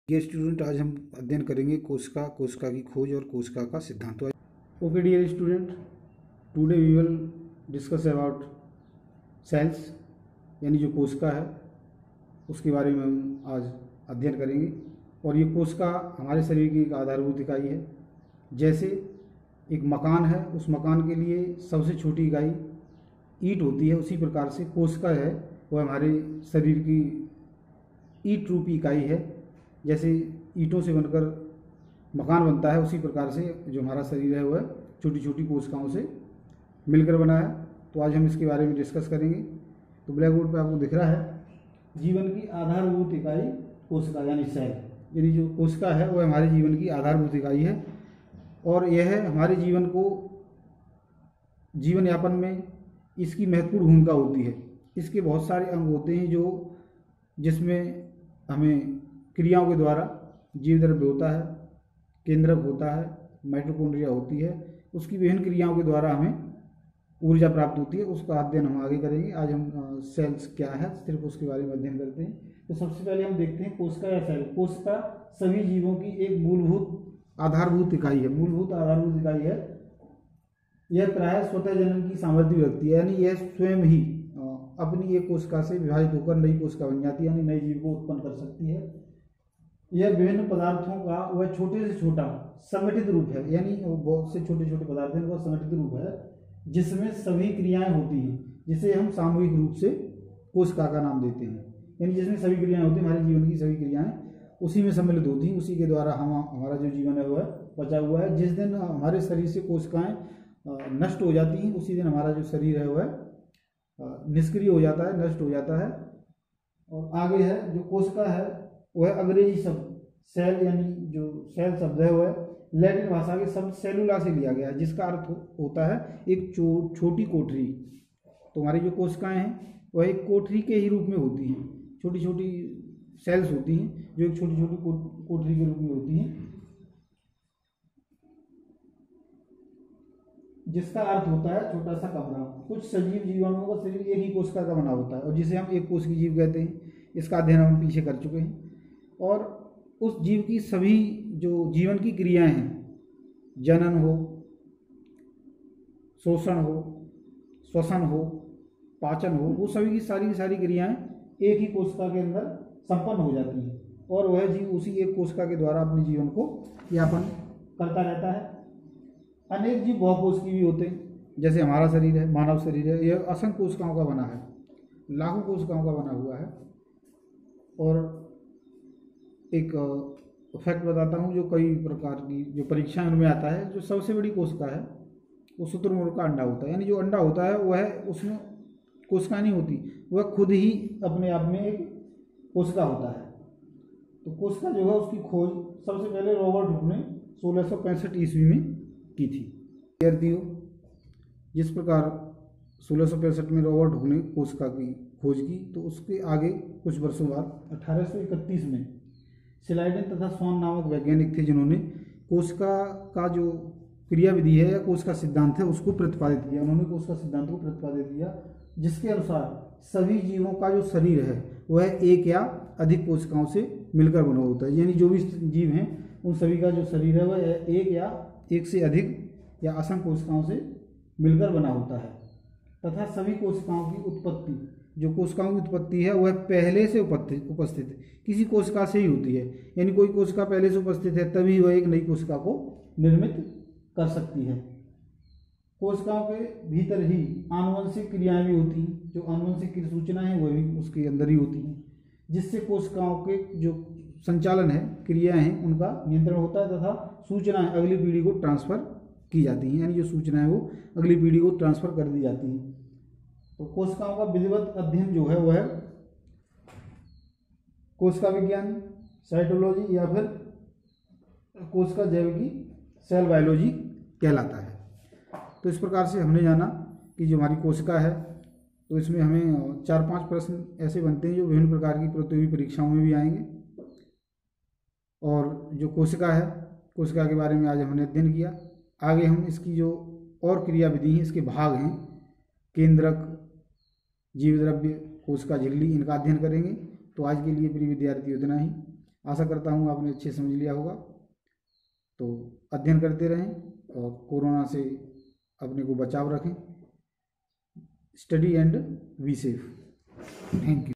Dear student, आज हम अध्ययन करेंगे कोशिका की खोज और कोशिका का सिद्धांत। Okay dear student, today we will discuss about cells, यानी जो कोशिका है उसके बारे में हम आज अध्ययन करेंगे। और ये कोशिका हमारे शरीर की एक आधारभूत इकाई है। जैसे एक मकान है, उस मकान के लिए सबसे छोटी इकाई ईंट होती है, उसी प्रकार से कोशिका है वह हमारे शरीर की ईंट रूपी इकाई है। जैसे ईंटों से बनकर मकान बनता है, उसी प्रकार से जो हमारा शरीर है वह छोटी छोटी कोशिकाओं से मिलकर बना है। तो आज हम इसके बारे में डिस्कस करेंगे। तो ब्लैक बोर्ड पर आपको दिख रहा है जीवन की आधारभूत इकाई कोशिका यानी सेल, यानी जो कोशिका है वह हमारे जीवन की आधारभूत इकाई है। और यह हमारे जीवन यापन में इसकी महत्वपूर्ण भूमिका होती है। इसके बहुत सारे अंग होते हैं जिसमें हमें क्रियाओं के द्वारा जीव द्रव्य होता है, केंद्रक होता है, माइटोकॉन्ड्रिया होती है, उसकी विभिन्न क्रियाओं के द्वारा हमें ऊर्जा प्राप्त होती है। उसका अध्ययन हम आगे करेंगे। आज हम सेल्स क्या है सिर्फ उसके बारे में अध्ययन करते हैं। तो सबसे पहले हम देखते हैं कोशिका या सेल। कोशिका सभी जीवों की एक मूलभूत आधारभूत इकाई है। मूलभूत आधारभूत इकाई है। यह प्रायः स्वतः जन्म की सामर्थ्य रखती है, यानी यह स्वयं ही अपनी एक कोशिका से विभाजित होकर नई कोशिका बन जाती है, यानी नए जीव को उत्पन्न कर सकती है। यह विभिन्न पदार्थों का वह छोटे से छोटा संगठित रूप है, यानी बहुत से छोटे छोटे पदार्थ हैं वह संगठित रूप है जिसमें सभी क्रियाएं होती हैं, जिसे हम सामूहिक रूप से कोशिका का नाम देते हैं। यानी जिसमें सभी क्रियाएं होती हैं, हमारे जीवन की सभी क्रियाएं उसी में सम्मिलित होती हैं। उसी के द्वारा हमारा जो जीवन है वह बचा हुआ है। जिस दिन हमारे शरीर से कोशिकाएं नष्ट हो जाती हैं, उसी दिन हमारा जो शरीर है वह निष्क्रिय हो जाता है, नष्ट हो जाता है। और आगे है जो कोशिका है वह अंग्रेजी शब्द सेल, यानी जो सेल शब्द है वह लैटिन भाषा के शब्द सेलुला से लिया गया है, जिसका अर्थ होता है एक छोटी कोठरी। तो हमारी जो कोशिकाएं हैं वह एक कोठरी के ही रूप में होती हैं। छोटी छोटी सेल्स होती हैं जो एक छोटी छोटी कोठरी के रूप में होती हैं, जिसका अर्थ होता है छोटा सा कमरा। कुछ सजीव जीवाणुओं का शरीर एक ही कोशिका का बना होता है और जिसे हम एक कोशिकीय जीव कहते हैं। इसका अध्ययन हम पीछे कर चुके हैं। और उस जीव की सभी जो जीवन की क्रियाएं हैं, जनन हो, शोषण हो, श्वसन हो, पाचन हो, वो सभी की सारी क्रियाएं एक ही कोशिका के अंदर संपन्न हो जाती हैं और वह जीव उसी एक कोशिका के द्वारा अपने जीवन को यापन करता रहता है। अनेक जीव बहुकोशिकीय भी होते हैं, जैसे हमारा शरीर है, मानव शरीर है, यह असंख्य कोशिकाओं का बना है, लाखों कोशिकाओं का बना हुआ है। और एक फैक्ट बताता हूँ जो कई प्रकार की जो परीक्षाएं उनमें आता है, जो सबसे बड़ी कोशिका है वो शुतुरमुर्ग का अंडा होता है। यानी जो अंडा होता है वह उसमें कोशिका नहीं होती, वह खुद ही अपने आप में एक कोशिका होता है। तो कोशिका जो है उसकी खोज सबसे पहले रॉबर्ट हुक ने 1665 ईस्वी में की थी। विद्यार्थियों, जिस प्रकार 1665 में रॉबर्ट हुक ने कोशिका की खोज की, तो उसके आगे कुछ वर्षों बाद 1831 में स्लाइडेन तथा स्वान नामक वैज्ञानिक थे, जिन्होंने कोशिका का जो क्रिया विधि है या कोशिका सिद्धांत है उसको प्रतिपादित किया। उन्होंने कोशिका सिद्धांत को प्रतिपादित किया, जिसके अनुसार सभी जीवों का जो शरीर है वह एक या अधिक कोशिकाओं से मिलकर बना होता है। यानी जो भी जीव हैं उन सभी का जो शरीर है वह एक या एक से अधिक या असंख्य कोशिकाओं से मिलकर बना होता है। तथा सभी कोशिकाओं की उत्पत्ति, जो कोशिकाओं की उत्पत्ति है वह पहले से उपस्थित किसी कोशिका से ही होती है। यानी कोई कोशिका पहले से उपस्थित है तभी वह एक नई कोशिका को निर्मित कर सकती है। कोशिकाओं के भीतर ही आनुवंशिक क्रियाएं भी होती हैं। जो आनुवंशिक सूचनाएं हैं वह भी उसके अंदर ही होती हैं, जिससे कोशिकाओं के जो संचालन है, क्रियाएं हैं, उनका नियंत्रण होता है तथा सूचनाएं अगली पीढ़ी को ट्रांसफर की जाती हैं। यानी जो सूचनाएं वो अगली पीढ़ी को ट्रांसफर कर दी जाती हैं। तो कोशिकाओं का विधिवत अध्ययन जो है वह कोशिका विज्ञान, साइटोलॉजी या फिर कोशिका जैविकी, सेल बायोलॉजी कहलाता है। तो इस प्रकार से हमने जाना कि जो हमारी कोशिका है, तो इसमें हमें 4-5 प्रश्न ऐसे बनते हैं जो विभिन्न प्रकार की प्रतियोगी परीक्षाओं में भी आएंगे। और जो कोशिका है, कोशिका के बारे में आज हमने अध्ययन किया। आगे हम इसकी जो और क्रिया विधि हैं, इसके भाग हैं, केंद्रक, जीव द्रव्य, कोशिका झिल्ली, इनका अध्ययन करेंगे। तो आज के लिए प्रिय विद्यार्थी इतना ही। आशा करता हूँ आपने अच्छे समझ लिया होगा। तो अध्ययन करते रहें और कोरोना से अपने को बचाव रखें। Study and be safe. Thank you.